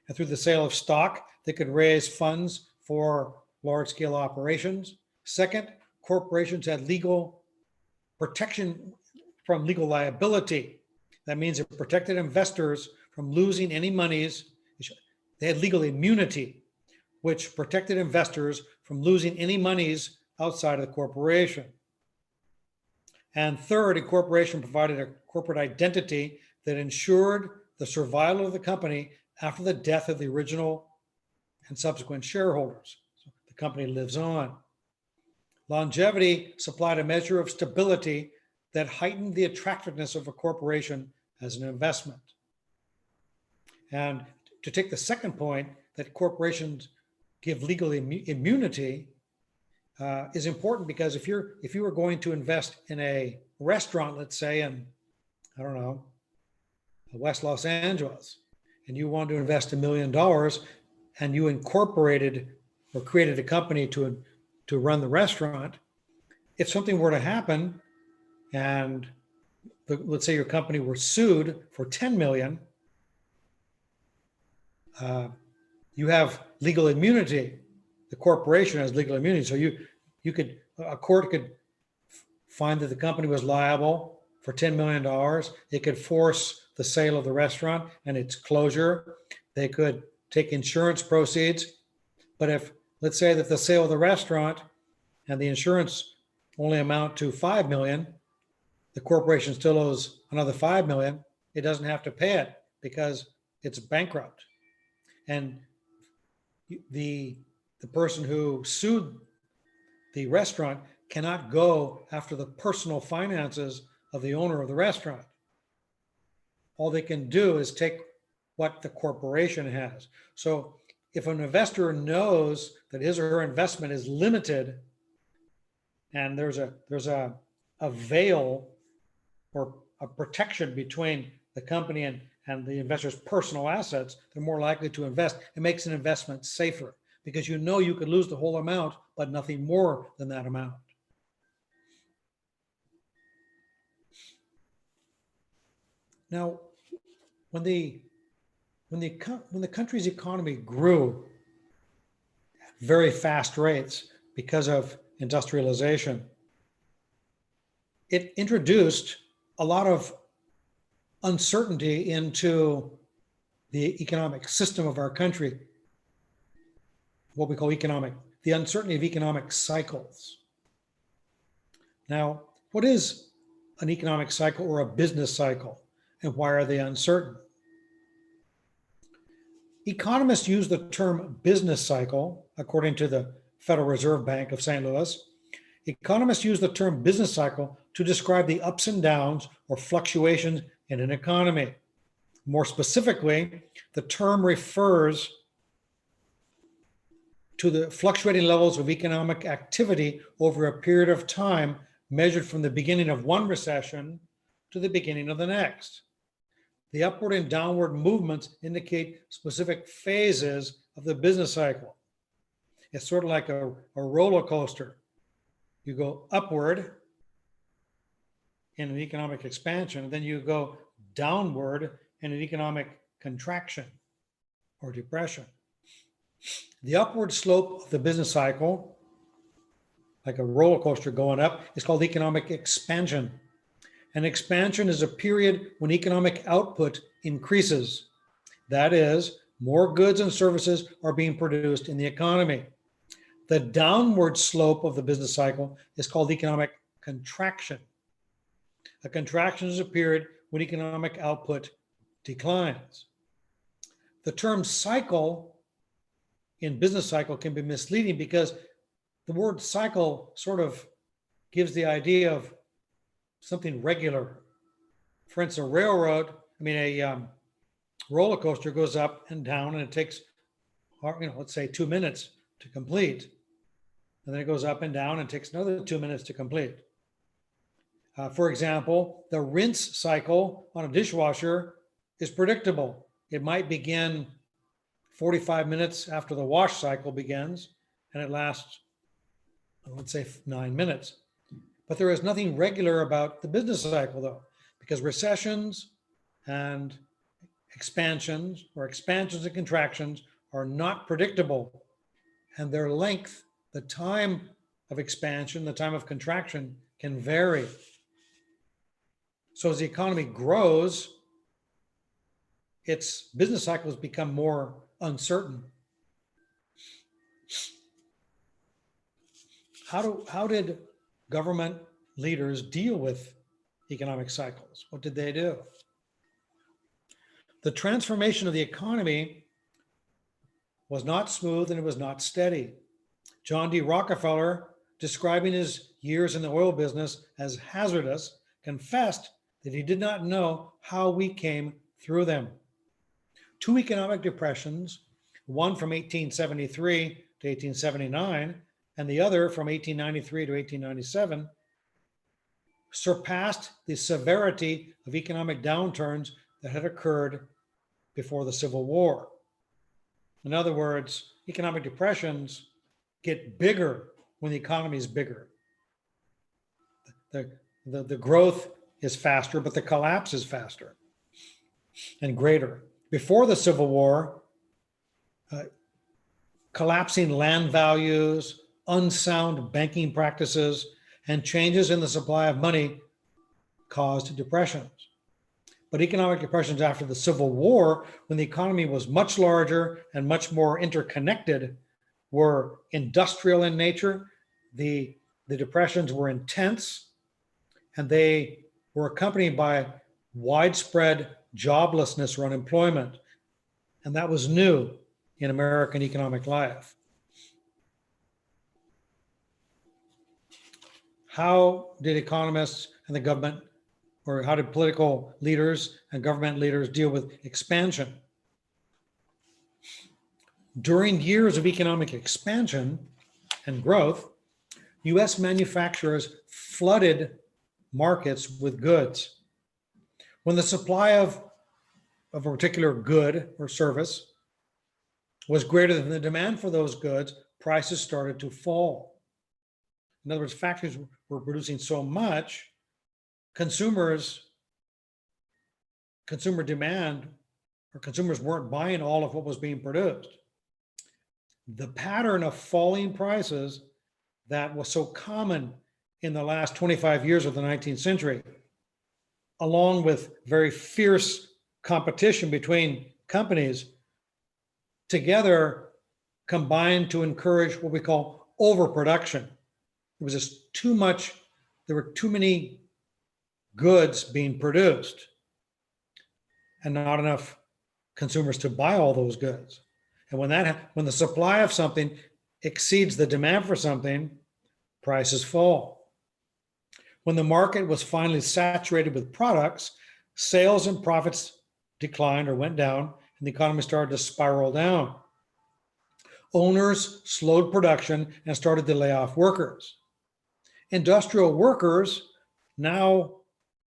Speaker 1: and through the sale of stock, they could raise funds for large-scale operations. Second, corporations had legal protection from legal liability. That means it protected investors from losing any monies. They had legal immunity, which protected investors from losing any monies outside of the corporation. And third, incorporation provided a corporate identity that ensured the survival of the company after the death of the original and subsequent shareholders. So the company lives on. Longevity supplied a measure of stability that heightened the attractiveness of a corporation as an investment. And to take the second point, that corporations give legal immunity is important, because if you were going to invest in a restaurant, let's say in, I don't know, West Los Angeles, and you wanted to invest $1 million, and you incorporated or created a company to run the restaurant, if something were to happen and let's say your company were sued for 10 million, you have legal immunity. The corporation has legal immunity. So a court could find that the company was liable for $10 million. It could force the sale of the restaurant and its closure. They could take insurance proceeds. But if, let's say that the sale of the restaurant and the insurance only amount to 5 million, the corporation still owes another 5 million. It doesn't have to pay it because it's bankrupt. And the person who sued the restaurant cannot go after the personal finances of the owner of the restaurant. All they can do is take what the corporation has. So if an investor knows that his or her investment is limited, and there's a veil or a protection between the company and the investor's personal assets, they're more likely to invest. It makes an investment safer because you know you could lose the whole amount, but nothing more than that amount. Now, when the country's economy grew at very fast rates because of industrialization, it introduced a lot of uncertainty into the economic system of our country, what we call the uncertainty of economic cycles. Now, what is an economic cycle or a business cycle, and why are they uncertain? Economists use the term business cycle, according to the Federal Reserve Bank of St. Louis. Economists use the term business cycle to describe the ups and downs or fluctuations in an economy. More specifically, the term refers to the fluctuating levels of economic activity over a period of time measured from the beginning of one recession to the beginning of the next. The upward and downward movements indicate specific phases of the business cycle. It's sort of like a roller coaster. You go upward in an economic expansion, then you go downward in an economic contraction or depression. The upward slope of the business cycle, like a roller coaster going up, is called economic expansion. An expansion is a period when economic output increases. That is, more goods and services are being produced in the economy. The downward slope of the business cycle is called economic contraction. A contraction is a period when economic output declines. The term cycle in business cycle can be misleading because the word cycle sort of gives the idea of something regular. For instance, a roller coaster goes up and down and it takes, let's say 2 minutes to complete. And then it goes up and down and takes another 2 minutes to complete. For example, the rinse cycle on a dishwasher is predictable. It might begin 45 minutes after the wash cycle begins, and it lasts, let's say, 9 minutes. But there is nothing regular about the business cycle, though, because recessions and expansions and contractions are not predictable, and their length, the time of expansion, the time of contraction, can vary. So as the economy grows, its business cycles become more uncertain. How did government leaders deal with economic cycles? What did they do? The transformation of the economy was not smooth and it was not steady. John D. Rockefeller, describing his years in the oil business as hazardous, confessed that he did not know how we came through them. 2 economic depressions, one from 1873 to 1879, and the other from 1893 to 1897, surpassed the severity of economic downturns that had occurred before the Civil War. In other words, economic depressions get bigger when the economy is bigger. The growth is faster, but the collapse is faster and greater. Before the Civil War, collapsing land values, unsound banking practices, and changes in the supply of money caused depressions. But economic depressions after the Civil War, when the economy was much larger and much more interconnected, were industrial in nature. The depressions were intense, and they were accompanied by widespread joblessness or unemployment. And that was new in American economic life. How did economists and the government, or how did political leaders and government leaders deal with expansion? During years of economic expansion and growth, US manufacturers flooded markets with goods. When the supply of a particular good or service was greater than the demand for those goods, prices started to fall. In other words, factories were producing so much, consumer demand, or consumers weren't buying all of what was being produced. The pattern of falling prices that was so common in the last 25 years of the 19th century, along with very fierce competition between companies, together combined to encourage what we call overproduction. It was just too much, there were too many goods being produced and not enough consumers to buy all those goods. And when the supply of something exceeds the demand for something, prices fall. When the market was finally saturated with products, sales and profits declined or went down, and the economy started to spiral down. Owners slowed production and started to lay off workers. Industrial workers, now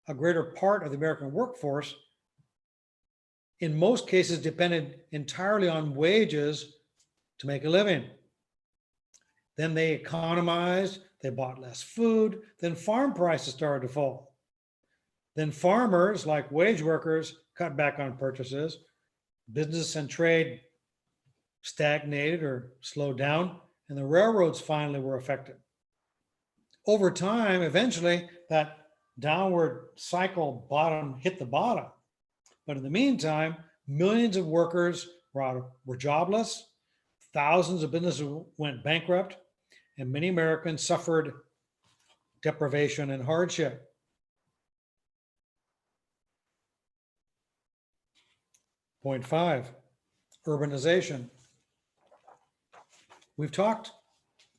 Speaker 1: a greater part of the American workforce, in most cases depended entirely on wages to make a living. Then they economized, they bought less food, then farm prices started to fall. Then farmers, like wage workers, cut back on purchases. Business and trade stagnated or slowed down, and the railroads finally were affected. Over time, eventually, that downward cycle bottom hit the bottom. But in the meantime, millions of workers were jobless, thousands of businesses went bankrupt, and many Americans suffered deprivation and hardship. Point 5, urbanization. We've talked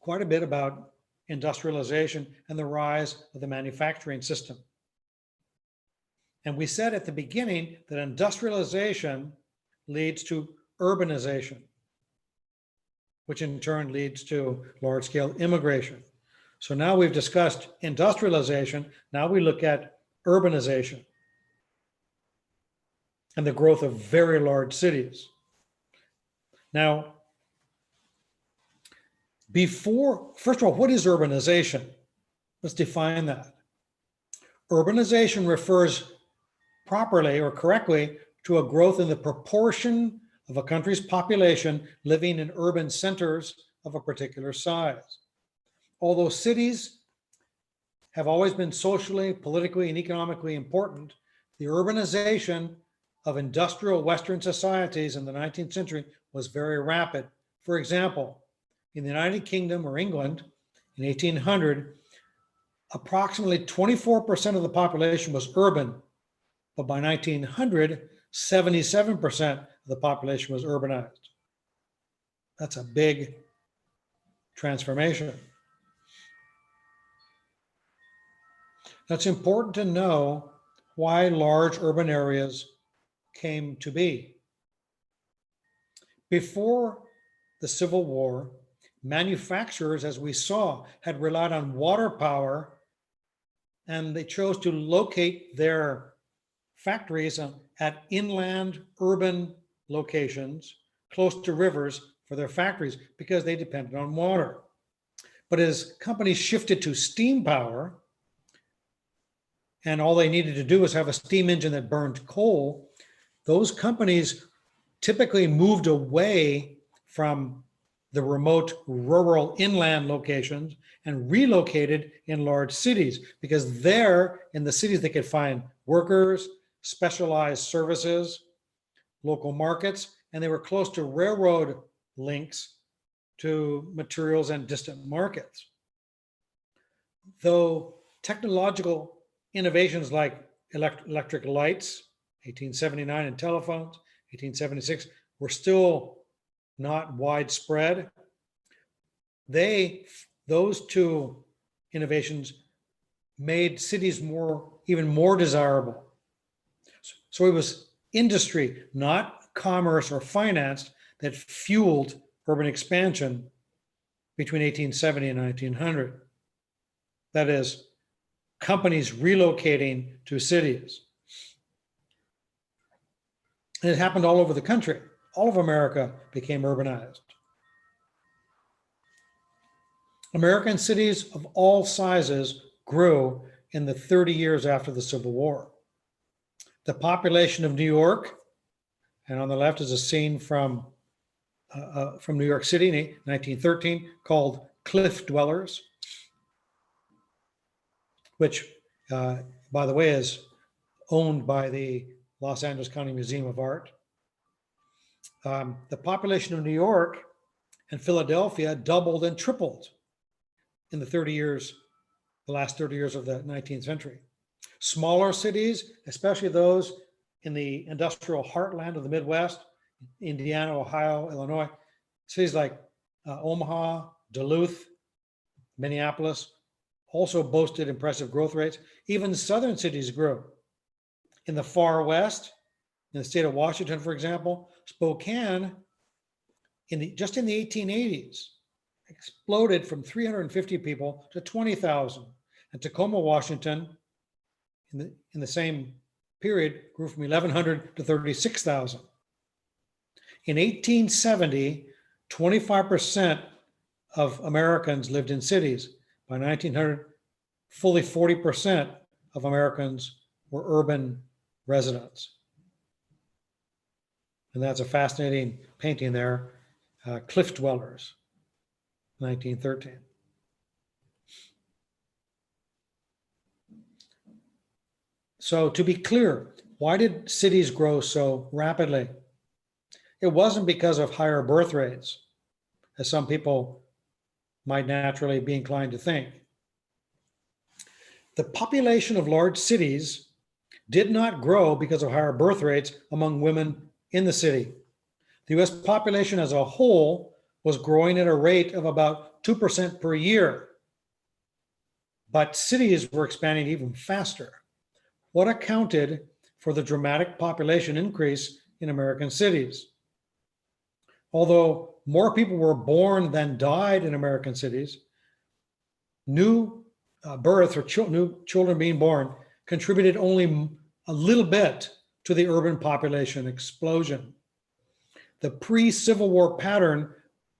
Speaker 1: quite a bit about industrialization and the rise of the manufacturing system. And we said at the beginning that industrialization leads to urbanization, which in turn leads to large-scale immigration. So now we've discussed industrialization. Now we look at urbanization and the growth of very large cities. Now, first of all, what is urbanization? Let's define that. Urbanization refers properly or correctly to a growth in the proportion of a country's population living in urban centers of a particular size. Although cities have always been socially, politically, and economically important, the urbanization of industrial Western societies in the 19th century was very rapid. For example, in the United Kingdom or England in 1800, approximately 24% of the population was urban, but by 1900, 77% of the population was urbanized. That's a big transformation. It's important to know why large urban areas came to be. Before the Civil War, manufacturers, as we saw, had relied on water power, and they chose to locate their factories at inland urban locations close to rivers for their factories because they depended on water. But as companies shifted to steam power, and all they needed to do was have a steam engine that burned coal, those companies typically moved away from the remote rural inland locations and relocated in large cities, because there in the cities they could find workers, specialized services, local markets, and they were close to railroad links to materials and distant markets. Though technological innovations like electric lights, 1879, and telephones, 1876, were still not widespread, those two innovations made cities even more desirable. So it was industry, not commerce or finance, that fueled urban expansion between 1870 and 1900. That is, companies relocating to cities. And it happened all over the country. All of America became urbanized. American cities of all sizes grew in the 30 years after the Civil War. The population of New York, and on the left is a scene from New York City in 1913, called Cliff Dwellers, which, by the way, is owned by the Los Angeles County Museum of Art. The population of New York and Philadelphia doubled and tripled in the last 30 years of the 19th century. Smaller cities, especially those in the industrial heartland of the Midwest, Indiana, Ohio, Illinois, cities like Omaha, Duluth, Minneapolis, also boasted impressive growth rates. Even southern cities grew. In the far west, in the state of Washington, for example, Spokane, just in the 1880s, exploded from 350 people to 20,000. And Tacoma, Washington, in the same period grew from 1,100 to 36,000. In 1870, 25% of Americans lived in cities. By 1900, fully 40% of Americans were urban residents. And that's a fascinating painting there, Cliff Dwellers, 1913. So to be clear, why did cities grow so rapidly? It wasn't because of higher birth rates, as some people might naturally be inclined to think. The population of large cities did not grow because of higher birth rates among women in the city. The US population as a whole was growing at a rate of about 2% per year, but cities were expanding even faster. What accounted for the dramatic population increase in American cities? Although more people were born than died in American cities, new birth or new children being born contributed only a little bit to the urban population explosion. The pre-Civil War pattern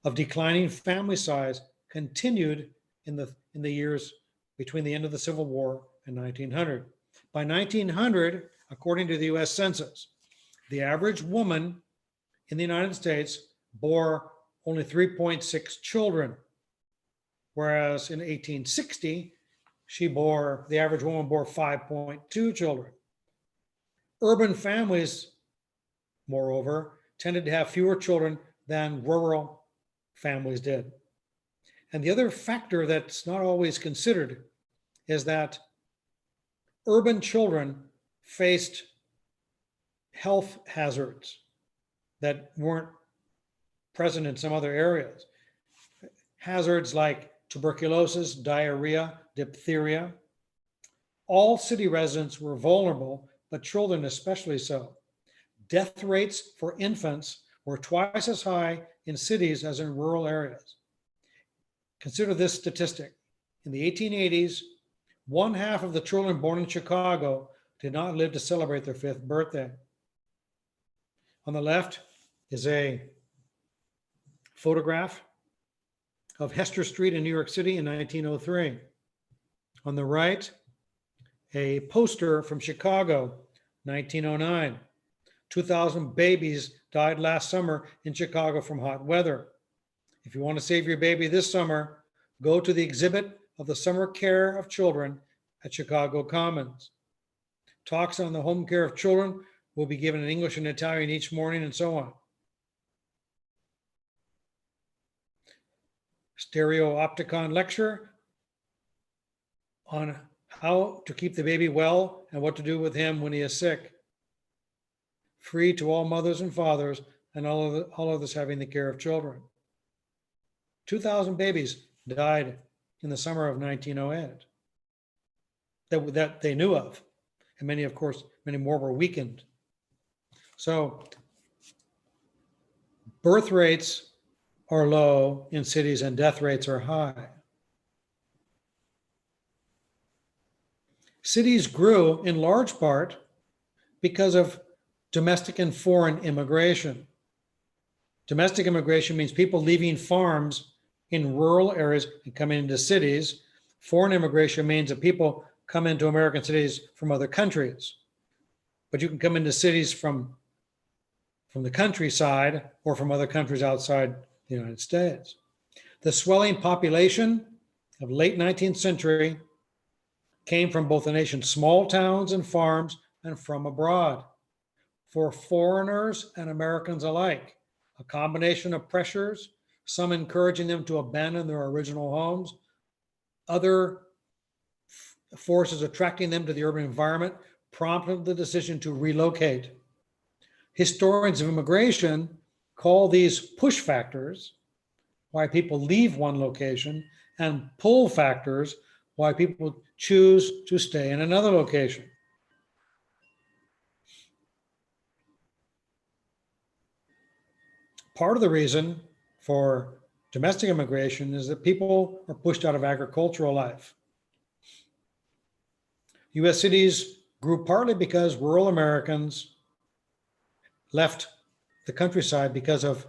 Speaker 1: of declining family size continued in the years between the end of the Civil War and 1900. By 1900, according to the US Census, the average woman in the United States bore only 3.6 children, whereas in 1860, the average woman bore 5.2 children. Urban families, moreover, tended to have fewer children than rural families did. And the other factor that's not always considered is that urban children faced health hazards that weren't present in some other areas. Hazards like tuberculosis, diarrhea, diphtheria. All city residents were vulnerable, but children especially so. Death rates for infants were twice as high in cities as in rural areas. Consider this statistic. In the 1880s, 1/2 of the children born in Chicago did not live to celebrate their 5th birthday. On the left is a photograph of Hester Street in New York City in 1903. On the right, a poster from Chicago, 1909. 2,000 babies died last summer in Chicago from hot weather. If you want to save your baby this summer, go to the exhibit of the summer care of children at Chicago Commons. Talks on the home care of children will be given in English and Italian each morning, and so on. Stereopticon lecture on how to keep the baby well and what to do with him when he is sick. Free to all mothers and fathers and all others having the care of children. 2,000 babies died in the summer of 1908 that they knew of. And many, of course, many more were weakened. So birth rates are low in cities and death rates are high. Cities grew in large part because of domestic and foreign immigration. Domestic immigration means people leaving farms in rural areas and coming into cities. Foreign immigration means that people come into American cities from other countries. But you can come into cities from the countryside or from other countries outside the United States. The swelling population of late 19th century came from both the nation's small towns and farms and from abroad. For foreigners and Americans alike, a combination of pressures, some encouraging them to abandon their original homes, other forces attracting them to the urban environment, prompted the decision to relocate. Historians of immigration call these push factors, why people leave one location, and pull factors, why people choose to stay in another location. Part of the reason for domestic immigration is that people are pushed out of agricultural life. U.S. cities grew partly because rural Americans left the countryside because of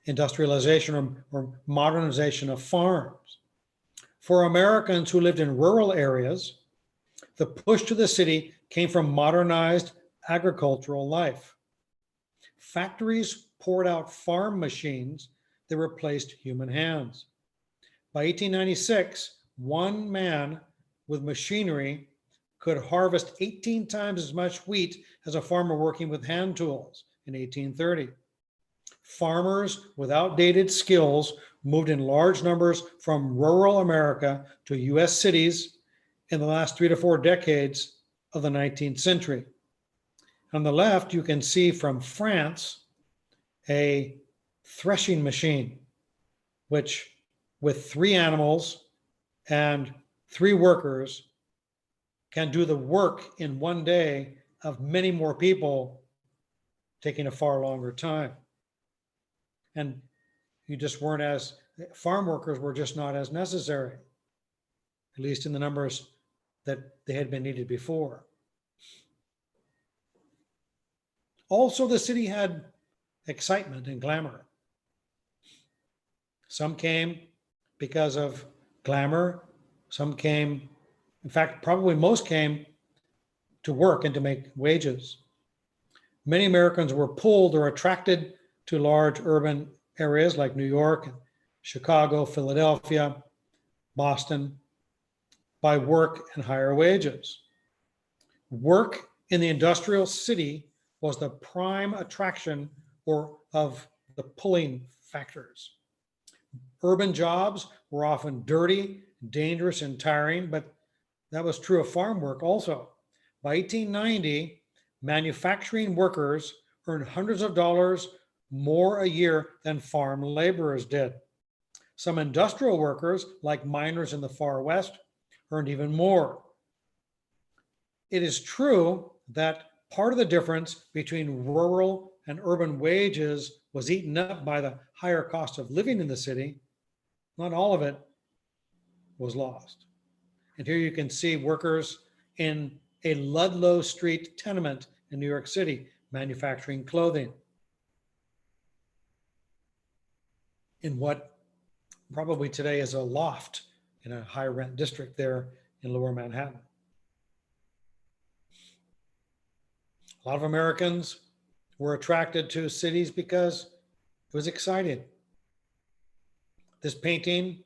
Speaker 1: industrialization or modernization of farms. For Americans who lived in rural areas, the push to the city came from modernized agricultural life. Factories poured out farm machines that replaced human hands. By 1896, one man with machinery could harvest 18 times as much wheat as a farmer working with hand tools in 1830. Farmers with outdated skills moved in large numbers from rural America to US cities in the last 3 to 4 decades of the 19th century. On the left, you can see from France a threshing machine, which with 3 animals and 3 workers can do the work in one day of many more people, taking a far longer time. And farm workers were just not as necessary, at least in the numbers that they had been needed before. Also, the city had excitement and glamour. Some came because of glamour. Some came, in fact, probably most came to work and to make wages. Many Americans were pulled or attracted to large urban areas like New York, Chicago, Philadelphia, Boston, by work and higher wages. Work in the industrial city was the prime attraction of the pulling factors. Urban jobs were often dirty, dangerous, and tiring, but that was true of farm work also. By 1890, manufacturing workers earned hundreds of dollars more a year than farm laborers did. Some industrial workers, like miners in the far west, earned even more. It is true that part of the difference between rural and urban wages was eaten up by the higher cost of living in the city. Not all of it was lost. And here you can see workers in a Ludlow Street tenement in New York City manufacturing clothing in what probably today is a loft in a high rent district there in Lower Manhattan. A lot of Americans were attracted to cities because it was exciting. This painting,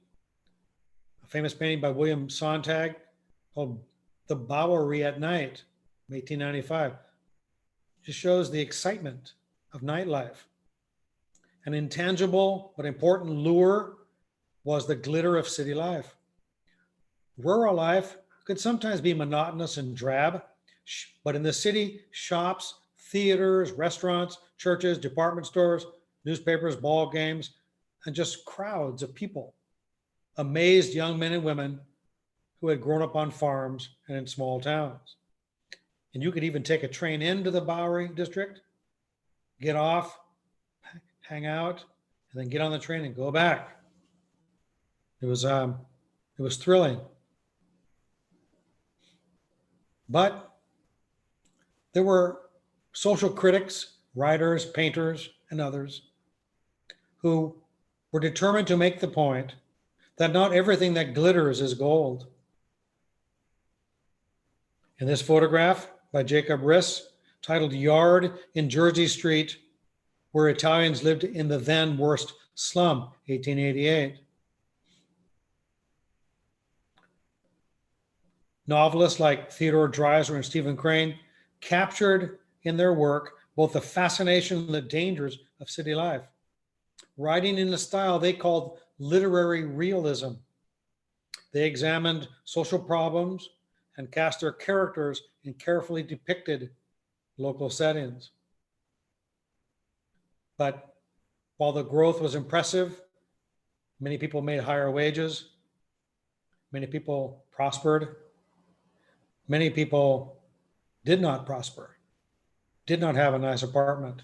Speaker 1: a famous painting by William Sontag called The Bowery at Night, 1895, just shows the excitement of nightlife. An intangible but important lure was the glitter of city life. Rural life could sometimes be monotonous and drab, but in the city, shops, theaters, restaurants, churches, department stores, newspapers, ball games, and just crowds of people amazed young men and women who had grown up on farms and in small towns. And you could even take a train into the Bowery district, get off, hang out, and then get on the train and go back. It was thrilling. But there were social critics, writers, painters, and others who were determined to make the point that not everything that glitters is gold. In this photograph by Jacob Riss, titled Yard in Jersey Street, where Italians lived in the then worst slum, 1888. Novelists like Theodore Dreiser and Stephen Crane captured in their work both the fascination and the dangers of city life, writing in a style they called literary realism. They examined social problems and cast their characters in carefully depicted local settings. But while the growth was impressive, many people made higher wages, many people prospered, many people did not prosper, did not have a nice apartment,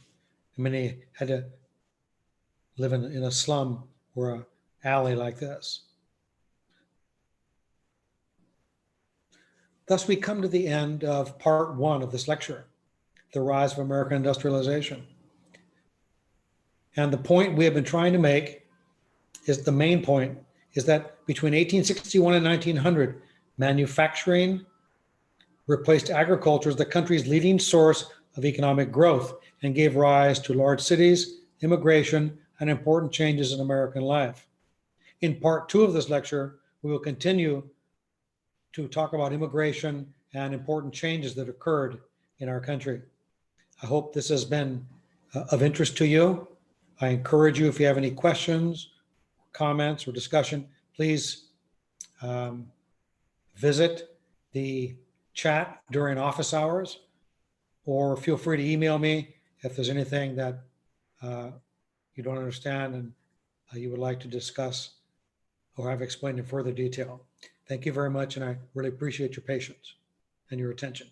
Speaker 1: and many had to live in a slum or an alley like this. Thus, we come to the end of part one of this lecture, the rise of American industrialization. And the point we have been trying to make is the main point is that between 1861 and 1900, manufacturing replaced agriculture as the country's leading source of economic growth and gave rise to large cities, immigration, and important changes in American life. In part two of this lecture, we will continue to talk about immigration and important changes that occurred in our country. I hope this has been of interest to you. I encourage you, if you have any questions, comments, or discussion, please visit the chat during office hours, or feel free to email me if there's anything that you don't understand and you would like to discuss or have explained in further detail. Thank you very much, and I really appreciate your patience and your attention.